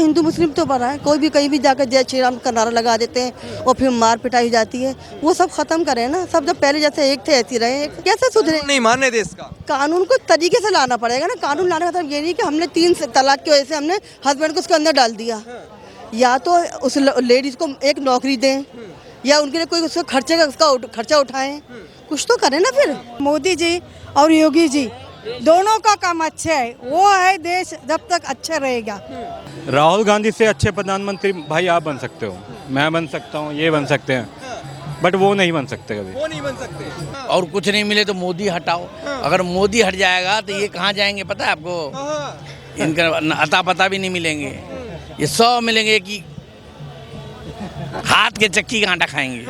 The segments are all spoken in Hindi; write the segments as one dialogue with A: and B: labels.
A: हिंदू मुस्लिम तो बड़ा है, कोई भी कहीं भी जाकर जय श्री राम का नारा लगा देते हैं और फिर मार पिटाई जाती है। वो सब खत्म करें ना, सब जब पहले जैसे एक थे ऐसे रहे, कैसे सुधरे?
B: नहीं मानने देश का
A: कानून को तरीके से लाना पड़ेगा ना। कानून लाने का मतलब ये नहीं कि हमने 3 तलाक की वजह से हमने हस्बैंड को उसके अंदर डाल दिया। या तो उस लेडीज को एक नौकरी दें या उनके लिए कोई उसका खर्चा उठाएं, कुछ तो करें ना। फिर
C: मोदी जी और योगी जी दोनों का काम अच्छा है, वो है देश जब तक अच्छा रहेगा।
D: राहुल गांधी से अच्छे प्रधानमंत्री भाई आप बन सकते हो, मैं बन सकता हूँ, ये बन सकते हैं, बट वो नहीं बन सकते कभी।
B: वो नहीं बन सकते।
E: और कुछ नहीं मिले तो मोदी हटाओ। अगर मोदी हट जाएगा तो ये कहाँ जाएंगे पता है आपको? इनका अता पता भी नहीं मिलेंगे, ये 100 मिलेंगे कि हाथ के चक्की का आटा खाएंगे।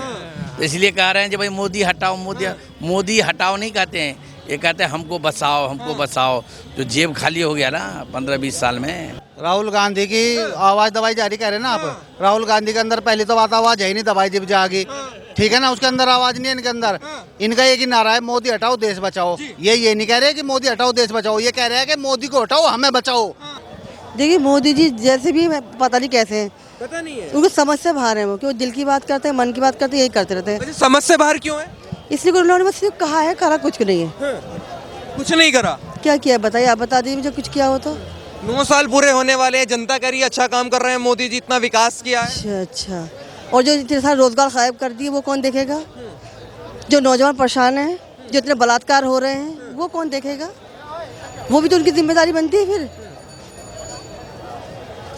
E: तो इसलिए कह रहे हैं कि भाई मोदी हटाओ। मोदी हटाओ नहीं कहते हैं, ये कहते हैं हमको बसाओ। जो जेब खाली हो गया ना 15-20 साल में।
F: राहुल गांधी की आवाज दबाई जा रही कह रहे हैं ना आप। राहुल गांधी के अंदर पहली तो बात आवाज है ही नहीं, दबाई जब जाएगी, ठीक है ना। उसके अंदर आवाज नहीं है इनके अंदर। इनका एक ही नारा है, मोदी हटाओ देश बचाओ। ये नहीं कह रहे कि मोदी हटाओ देश बचाओ, ये कह रहे हैं कि मोदी को हटाओ हमें बचाओ।
A: देखिए मोदी जी जैसे भी पता नहीं कैसे हैं,
B: पता नहीं है
A: उनको समझ से बाहर है। वो क्यों दिल की बात करते हैं, मन की बात करते हैं, यही करते रहते हैं।
B: समझ से बाहर क्यों है?
A: इसलिए उन्होंने बस सिर्फ कहा है, करा कुछ नहीं है।
B: कुछ नहीं करा।
A: क्या किया बताइए, आप बता दीजिए मुझे कुछ किया हो तो।
B: 9 साल पूरे होने वाले हैं, जनता कह रही है अच्छा काम कर रहे हैं मोदी जी, इतना विकास किया है।
A: अच्छा। और जो इतने सारे रोजगार गायब कर दिए वो कौन देखेगा? जो नौजवान परेशान हैं, जो इतने बलात्कार हो रहे हैं, वो कौन देखेगा? वो भी तो उनकी जिम्मेदारी बनती है फिर।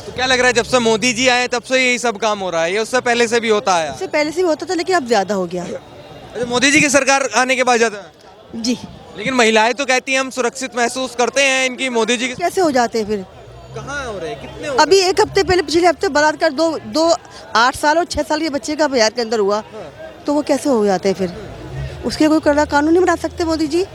B: तो क्या लग रहा है जब से मोदी जी आए तब से यही सब काम हो रहा है? ये उससे पहले से भी होता है?
A: इससे पहले से भी होता था लेकिन अब ज्यादा हो गया।
B: अच्छा, मोदी जी की सरकार आने के बाद ज्यादा?
A: जी।
B: लेकिन महिलाएं तो कहती हैं हम सुरक्षित महसूस करते हैं इनकी मोदी जी की।
A: कैसे हो जाते हैं फिर?
B: कहाँ हो रहे हैं, कितने हो
A: अभी एक हफ्ते पहले, पिछले हफ्ते बलात्कार दो 8 साल और 6 साल के बच्चे का बिहार के अंदर हुआ, तो वो कैसे हो जाते हैं फिर? उसके कोई कड़ा कानून नहीं बना सकते मोदी जी?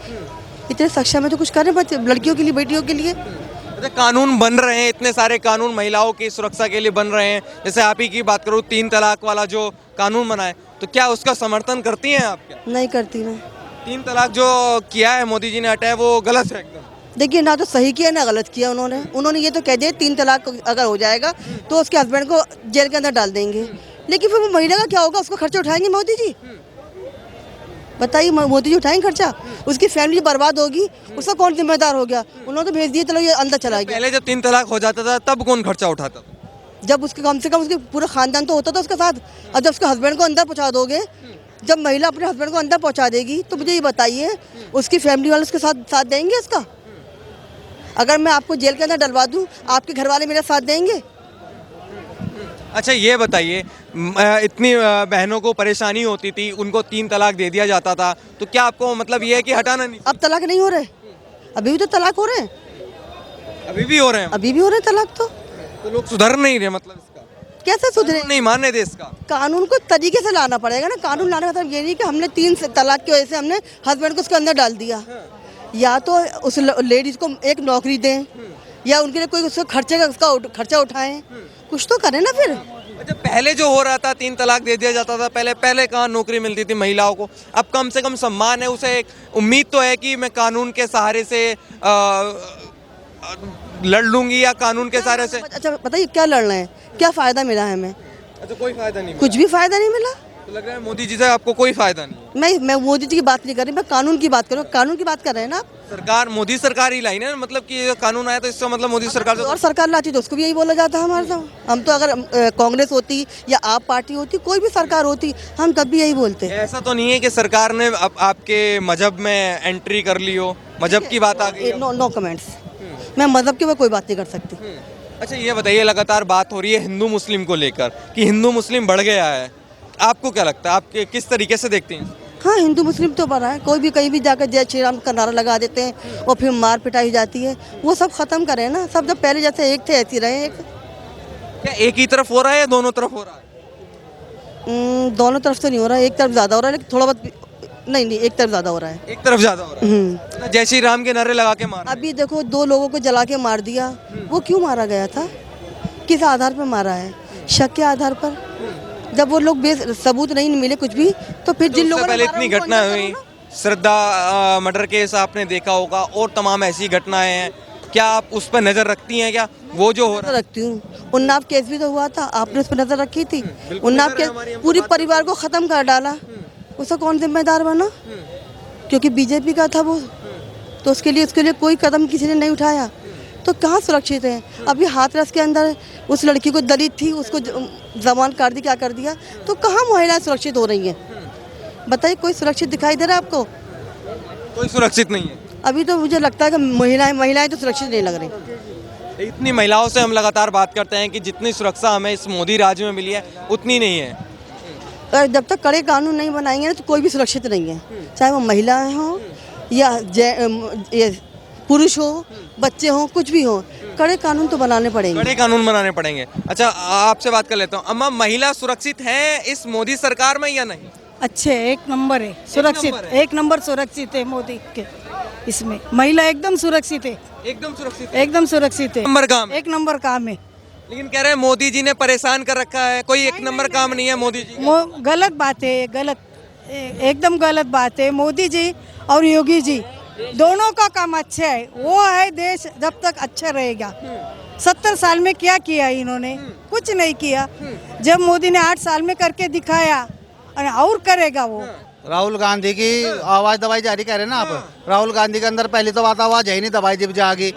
A: इतने सक्षम है तो कुछ करें बच्चे, लड़कियों के लिए, बेटियों के लिए।
B: अच्छा, कानून बन रहे हैं, इतने सारे कानून महिलाओं की सुरक्षा के लिए बन रहे हैं। जैसे आप ही की बात करूँ, 3 तलाक वाला जो कानून बना है, तो क्या उसका समर्थन करती हैं आप? क्या
A: नहीं करती मैं।
B: 3 तलाक जो किया है मोदी जी ने हटाया, वो गलत है एकदम।
A: देखिए ना तो सही किया ना गलत किया उन्होंने ये तो कह दिया 3 तलाक अगर हो जाएगा तो उसके हस्बैंड को जेल के अंदर डाल देंगे। लेकिन फिर वो महिला का क्या होगा? उसको खर्चा उठाएंगे मोदी जी? बताइए, मोदी जी उठाएंगे खर्चा? उसकी फैमिली बर्बाद होगी, उसका कौन जिम्मेदार हो गया? उन्होंने तो भेज दिए, चलो ये अंदर चला गया।
B: पहले जब 3 तलाक हो जाता था तब कौन खर्चा उठाता था?
A: जब उसके कम से कम उसके पूरा खानदान तो होता था उसके साथ। अब जब उसके हस्बैंड को अंदर पहुंचा दोगे, जब महिला अपने हस्बैंड को अंदर पहुंचा देगी, तो मुझे ये बताइए उसकी फैमिली वाले उसके साथ देंगे उसका? अगर मैं आपको जेल के अंदर डलवा दूं, आपके घर वाले मेरा साथ देंगे?
B: अच्छा ये बताइए, इतनी बहनों को परेशानी होती थी, उनको 3 तलाक दे दिया जाता था, तो क्या आपको मतलब ये है कि हटाना नहीं?
A: अब तलाक नहीं हो रहे, अभी भी तो तलाक हो रहे हैं।
B: अभी भी हो रहे हैं?
A: अभी भी हो रहे हैं तलाक। तो
B: लोग सुधर नहीं रहे, मतलब इसका
A: कैसे सुधरे?
B: नहीं मानने देश का
A: कानून को तरीके से लाना पड़ेगा ना। कानून लाने का मतलब ये नहीं कि हमने 3 तलाक की वजह से हमने हस्बैंड को उसके अंदर डाल दिया। या तो उस लेडीज को एक नौकरी दें या उनके लिए कोई उसका खर्चा उठाएं, कुछ तो करें ना फिर।
B: अच्छा, पहले जो हो रहा था 3 तलाक दे दिया जाता था, पहले कहाँ नौकरी मिलती थी महिलाओं को? अब कम से कम सम्मान है, उसे एक उम्मीद तो है कि मैं कानून के सहारे से लड़ लूंगी या कानून के सहारे से।
A: अच्छा बताइए क्या लड़ना है, क्या फायदा मिला है हमें?
B: अच्छा, कोई फायदा नहीं?
A: कुछ भी फायदा नहीं मिला।
B: तो लग रहा है मोदी जी से आपको कोई फायदा नहीं?
A: मैं मोदी जी की बात नहीं कर रही, मैं कानून की बात कर रही हूँ। कानून की बात कर रहे हैं ना आप?
B: सरकार, मोदी सरकार ही लाई ना, मतलब कि ये कानून आया तो इसका मतलब मोदी सरकार।
A: और सरकार लाती तो उसको भी यही बोला जाता है हमारे तो। हम तो अगर कांग्रेस होती या आप पार्टी होती, कोई भी सरकार होती, हम तब भी यही बोलते।
B: ऐसा तो नहीं है कि सरकार ने आपके मजहब में एंट्री कर ली हो, मजहब की बात आ गई?
A: नो कमेंट्स, मैं मजहब के ऊपर कोई बात नहीं कर सकती।
B: अच्छा ये बताइए, लगातार बात हो रही है हिंदू मुस्लिम को लेकर कि हिंदू मुस्लिम बढ़ गया है, आपको क्या लगता है? आप किस तरीके से देखते हैं?
A: हाँ, हिंदू मुस्लिम तो बड़ा है, कोई भी कहीं भी जाकर जय श्री राम का नारा लगा देते हैं और फिर मार पिटाई जाती है। वो सब खत्म करें ना, सब जब पहले जैसे एक थे ऐसे रहे।
B: क्या एक ही तरफ हो रहा है या दोनों तरफ हो रहा है?
A: दोनों तरफ तो नहीं हो रहा है, एक तरफ ज़्यादा हो रहा है, लेकिन थोड़ा बहुत नहीं, एक तरफ ज़्यादा हो रहा है।
B: एक तरफ ज़्यादा हो रहा है। जय श्री राम के नारे लगा के मार।
A: अभी देखो 2 लोगों को जला के मार दिया, वो क्यों मारा गया था? किस आधार पर मारा है? शक के आधार पर। जब वो लोग सबूत नहीं मिले कुछ भी, तो फिर जिन लोगों ने
B: पहले इतनी घटना हुई, श्रद्धा मर्डर केस आपने देखा होगा और तमाम ऐसी घटनाएं हैं, क्या आप उस पर नजर रखती हैं क्या, वो जो हो रहा है?
A: रखती हूँ। उन्नाव केस भी तो हुआ था, आपने उस पर नजर रखी थी। उन्नाव केस पूरी परिवार को खत्म कर डाला, उसका कौन जिम्मेदार बना? क्योंकि बीजेपी का था वो, तो उसके लिए कोई कदम किसी ने नहीं उठाया, तो कहाँ सुरक्षित है? अभी हाथरस के अंदर उस लड़की को दलित थी, उसको जमानत कर दी, क्या कर दिया, तो कहाँ महिलाएं सुरक्षित हो रही हैं? बताइए, कोई सुरक्षित दिखाई दे रहा है आपको?
B: कोई सुरक्षित नहीं है।
A: अभी तो मुझे लगता है कि महिलाएं तो सुरक्षित नहीं लग रही।
B: इतनी महिलाओं से हम लगातार बात करते हैं कि जितनी सुरक्षा हमें इस मोदी राज में मिली है उतनी नहीं है।
A: और जब तक कड़े कानून नहीं बनाएंगे ना, तो कोई भी सुरक्षित नहीं है, चाहे वो महिलाएं हों या ये पुरुष हो, बच्चे हों, कुछ भी हो, कड़े कानून तो बनाने पड़ेंगे।
B: कड़े कानून बनाने पड़ेंगे। अच्छा, आपसे बात कर लेता हूँ। अम्मा, महिला सुरक्षित है इस मोदी सरकार में या नहीं?
C: अच्छे, एक नंबर है, सुरक्षित, एक नंबर सुरक्षित है मोदी के इसमें। महिला एकदम सुरक्षित है,
B: एकदम सुरक्षित,
C: एकदम सुरक्षित है,
B: नंबर काम है।
C: एक नंबर काम है।
B: लेकिन कह रहे हैं मोदी जी ने परेशान कर रखा है, कोई एक नंबर काम नहीं है मोदी जी।
C: वो गलत बात है, गलत, एकदम गलत बात है। मोदी जी और योगी जी दोनों का काम अच्छा है, वो है देश जब तक अच्छा रहेगा। 70 साल में क्या किया इन्होंने? कुछ नहीं किया। जब मोदी ने 8 साल में करके दिखाया और करेगा वो।
F: राहुल गांधी की आवाज दबाई जा रही कह रहे हैं ना आप। राहुल गांधी के अंदर पहली तो बात आवाज है ही नहीं, दबाई जब जाएगी,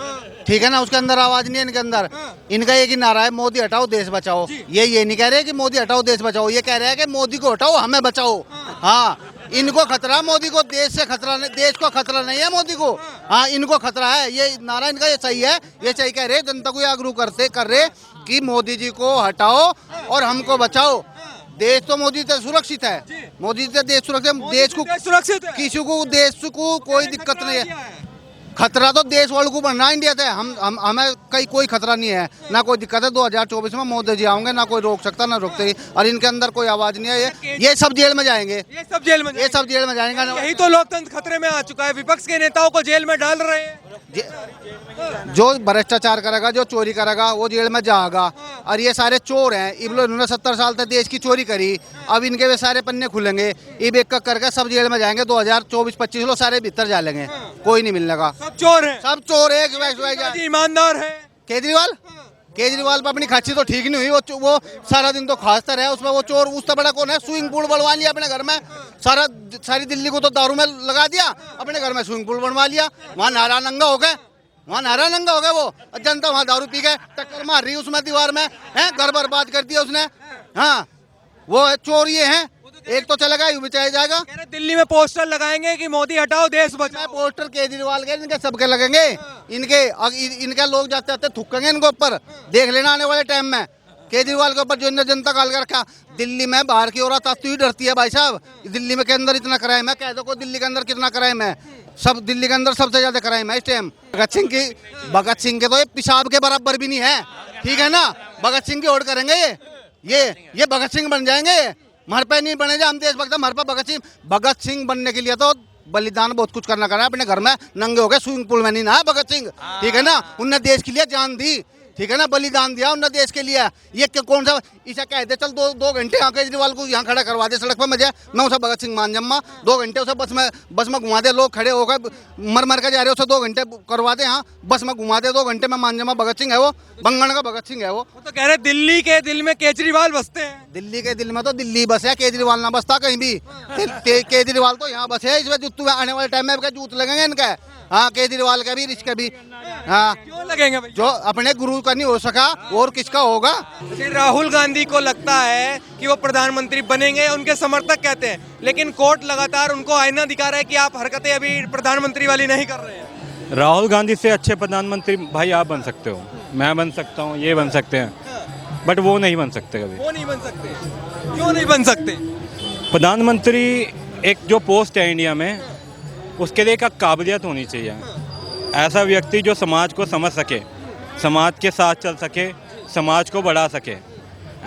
F: ठीक है ना, उसके अंदर आवाज नहीं है इनके अंदर। इनका एक ही नारा है, मोदी हटाओ देश बचाओ। ये नहीं कह रहे कि मोदी हटाओ देश बचाओ, ये कह रहे हैं कि मोदी को हटाओ हमें बचाओ। हाँ, इनको खतरा, मोदी को देश से खतरा नहीं, देश को खतरा नहीं है मोदी को। हाँ, इनको खतरा है, ये नारा इनका ये सही है, ये सही कह रहे, जनता को जागरूक कर रहे कि मोदी जी को हटाओ और हमको बचाओ। देश तो मोदी से सुरक्षित है, मोदी से देश सुरक्षित, देश को
B: सुरक्षित है।
F: किसी को देश को कोई दिक्कत नहीं है। खतरा तो देश वालों को बनना है इंडिया से। हमें कोई खतरा नहीं है, ना कोई दिक्कत है। 2024 में मोदी जी आएंगे, ना कोई रोक सकता ना रोकते, और इनके अंदर कोई आवाज नहीं है। ये सब जेल में जाएंगे,
B: ये सब जेल में,
F: ये सब जेल में जाएंगे।
B: यही तो लोकतंत्र खतरे में आ चुका है, विपक्ष के नेताओं को जेल में डाल रहे हैं।
F: जो भ्रष्टाचार करेगा, जो चोरी करेगा, वो जेल में जाएगा। और ये सारे चोर हैं, इन्होंने 70 साल तक देश की चोरी करी, अब इनके वे सारे पन्ने खुलेंगे, ये एक करके सब जेल में जाएंगे। 2024-25 लोग सारे भीतर जा लेंगे, कोई नहीं मिलने का।
B: सब चोर हैं,
F: सब चोर है,
B: ईमानदार है।
F: केजरीवाल पर अपनी खांसी तो ठीक नहीं हुई, वो सारा दिन तो खांसता रहा, उसमें वो चोर उससे बड़ा कौन है? स्विमिंग पूल बनवा लिया अपने घर में, सारी दिल्ली को तो दारू में लगा दिया, अपने घर में स्विमिंग पूल बनवा लिया। वहाँ नारा नंगा हो गए, वो जनता वहाँ दारू पी गए, टक्कर मार रही उसमें दीवार में, है, घर बर्बाद कर दिया उसने। हाँ, वो चोर ये हैं, एक तो चलेगा, यूं भी चला जाएगा।
B: दिल्ली में पोस्टर लगाएंगे कि मोदी हटाओ देश बचाओ।
F: पोस्टर केजरीवाल के, इनके सबके लगेंगे, इनके लोग जाते जाते थूकेंगे इनके ऊपर, देख लेना आने वाले टाइम में। केजरीवाल के ऊपर जो इन्हें जनता काल कर रखा, दिल्ली में बाहर की औरत तो ही डरती है भाई साहब। दिल्ली में के अंदर इतना क्राइम है, कह दो को दिल्ली के अंदर कितना क्राइम है, सब दिल्ली के अंदर सबसे ज्यादा क्राइम है इस टाइम। भगत सिंह के तो ये पेशाब के बराबर भी नहीं है, ठीक है ना। भगत सिंह की ओट करेंगे ये भगत सिंह बन जाएंगे। हमारे पे नहीं बने, हम देशभक्त, हमारे पे भगत सिंह बनने के लिए तो बलिदान बहुत कुछ करना है। अपने घर में नंगे हो गए, स्विमिंग पूल में नहीं ना भगत सिंह, ठीक है ना। उनने देश के लिए जान दी, ठीक है ना, बलिदान दिया उनने देश के लिए। ये कौन सा इसे कह दे, चल दो घंटे यहाँ केजरीवाल को यहाँ खड़ा करवा दे सड़क पर, मैं उसे भगत सिंह मान जम्मा। 2 घंटे उसे बस में घुमा दे, लोग खड़े होकर मर के जा रहे, उसे 2 घंटे करवा दे, यहाँ बस में घुमा दे, 2 घंटे में मान जम्मा। भगत सिंह है वो, बंगन का भगत सिंह है वो।
B: तो कह रहे दिल्ली के दिल में केजरीवाल बसते हैं।
F: दिल्ली के दिल में तो दिल्ली बस है, केजरीवाल ना बसता कहीं भी। केजरीवाल तो यहाँ बस है, इसमें जूतू आने वाले टाइम में जूत लगेंगे इनका। हाँ, केजरीवाल का भी, इसका भी। हाँ,
B: क्यों लगेंगे भाई?
F: जो अपने गुरु का नहीं हो सका और किसका होगा?
B: राहुल गांधी को लगता है कि वो प्रधानमंत्री बनेंगे, उनके समर्थक कहते हैं, लेकिन कोर्ट लगातार उनको आईना दिखा रहा है कि आप हरकतें अभी प्रधानमंत्री वाली नहीं कर रहे हैं।
D: राहुल गांधी से अच्छे प्रधानमंत्री भाई आप बन सकते हो, मैं बन सकता हूँ, ये बन सकते हैं, बट वो नहीं बन सकते कभी।
B: वो नहीं बन सकते, क्यों नहीं बन सकते?
D: प्रधानमंत्री एक जो पोस्ट है इंडिया में, उसके लिए एक काबिलियत होनी चाहिए। ऐसा व्यक्ति जो समाज को समझ सके, समाज के साथ चल सके, समाज को बढ़ा सके।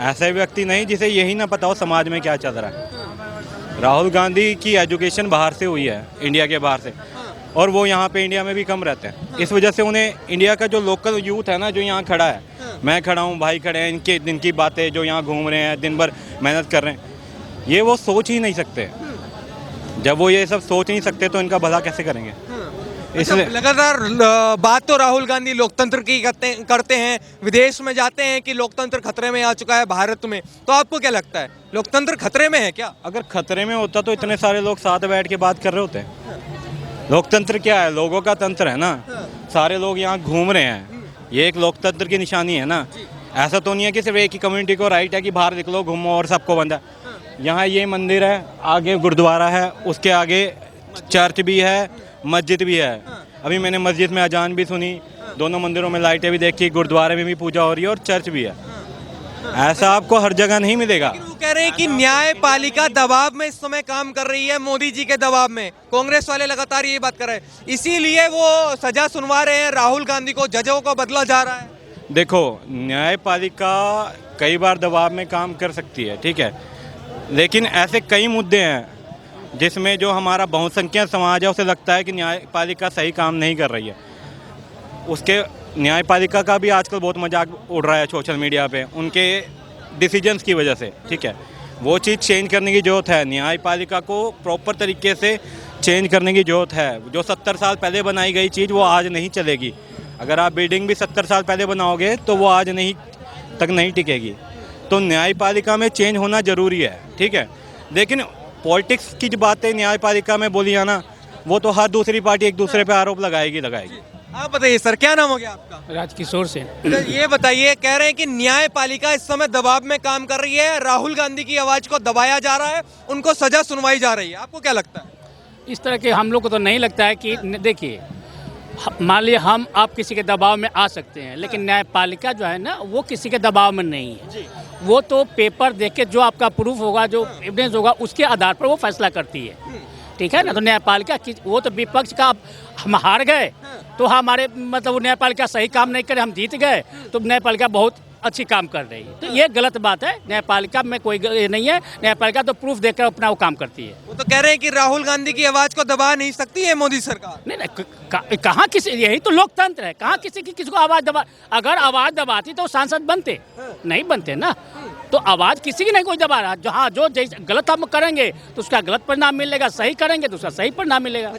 D: ऐसा व्यक्ति नहीं जिसे यही ना पता हो समाज में क्या चल रहा है। राहुल गांधी की एजुकेशन बाहर से हुई है, इंडिया के बाहर से, और वो यहाँ पे इंडिया में भी कम रहते हैं। इस वजह से उन्हें इंडिया का जो लोकल यूथ है ना, जो यहाँ खड़ा है, मैं खड़ा हूँ, भाई खड़े हैं, इनकी बातें जो यहाँ घूम रहे हैं, दिन भर मेहनत कर रहे हैं, ये वो सोच ही नहीं सकते। जब वो ये सब सोच नहीं सकते तो इनका भला कैसे करेंगे? इसलिए
B: लगातार बात तो राहुल गांधी लोकतंत्र की करते हैं, विदेश में जाते हैं कि लोकतंत्र खतरे में आ चुका है भारत में, तो आपको क्या लगता है लोकतंत्र खतरे में है क्या?
D: अगर खतरे में होता तो इतने सारे लोग साथ बैठ के बात कर रहे होते। लोकतंत्र क्या है? लोगों का तंत्र है ना। सारे लोग यहाँ घूम रहे हैं, ये एक लोकतंत्र की निशानी है ना। ऐसा तो नहीं है कि सिर्फ एक ही कम्युनिटी को राइट है कि बाहर निकलो घूमो और सबको बंद है। यहाँ ये मंदिर है, आगे गुरुद्वारा है, उसके आगे चर्च भी है, मस्जिद भी है। अभी मैंने मस्जिद में अजान भी सुनी, दोनों मंदिरों में लाइटें भी देखी, गुरुद्वारे में भी पूजा हो रही है और चर्च भी है। ऐसा आपको हर जगह नहीं मिलेगा।
B: वो कह रहे हैं कि न्यायपालिका दबाव में इस समय काम कर रही है, मोदी जी के दबाव में। कांग्रेस वाले लगातार ये बात कर रहे हैं, इसीलिए वो सजा सुनवा रहे हैं राहुल गांधी को, जजों को बदला जा रहा है।
D: देखो, न्यायपालिका कई बार दबाव में काम कर सकती है, ठीक है, लेकिन ऐसे कई मुद्दे हैं जिसमें जो हमारा बहुसंख्यक समाज है उसे लगता है कि न्यायपालिका सही काम नहीं कर रही है। उसके न्यायपालिका का भी आजकल बहुत मजाक उड़ रहा है सोशल मीडिया पे उनके डिसीजंस की वजह से, ठीक है। वो चीज़ चेंज करने की ज़रूरत है, न्यायपालिका को प्रॉपर तरीके से चेंज करने की ज़रूरत है। जो 70 साल पहले बनाई गई चीज़ वो आज नहीं चलेगी। अगर आप बिल्डिंग भी 70 साल पहले बनाओगे तो वो आज नहीं टिकेगी। तो न्यायपालिका में चेंज होना ज़रूरी है, ठीक है। लेकिन पॉलिटिक्स की जो बातें न्यायपालिका में बोली जाना, वो तो हर दूसरी पार्टी एक दूसरे पे आरोप लगाएगी।
B: आप बताइए सर, क्या नाम हो गया आपका?
G: राजकिशोर से।
B: तो ये बताइए, कह रहे हैं कि न्यायपालिका इस समय दबाव में काम कर रही है, राहुल गांधी की आवाज को दबाया जा रहा है, उनको सजा सुनवाई जा रही है। आपको क्या लगता है?
G: इस तरह के हम लोग को तो नहीं लगता है कि देखिए, मान लीजिए हम आप किसी के दबाव में आ सकते हैं, लेकिन न्यायपालिका जो है ना वो किसी के दबाव में नहीं है। वो तो पेपर देख के जो आपका प्रूफ होगा, जो एविडेंस होगा, उसके आधार पर वो फैसला करती है, ठीक है ना। तो न्यायपालिका की वो तो विपक्ष का, हम हार गए तो हमारे मतलब न्यायपालिका सही काम नहीं करे, हम जीत गए तो न्यायपालिका बहुत अच्छी काम कर रही है। तो ये गलत बात है। न्यायपालिका में कोई ये नहीं है, न्यायपालिका तो प्रूफ देकर अपना वो काम करती है।
B: वो तो कह रहे हैं कि राहुल गांधी की आवाज को दबा नहीं सकती है मोदी सरकार।
G: नहीं, कहाँ किसी, यही तो लोकतंत्र है। कहाँ किसी को आवाज़ दबा, अगर आवाज़ दबाती तो सांसद बनते, नहीं बनते ना। तो आवाज़ किसी की नहीं कोई दबा रहा। जहाँ जो जैसे गलत हम करेंगे तो उसका गलत परिणाम मिलेगा, सही करेंगे तो उसका सही परिणाम मिलेगा।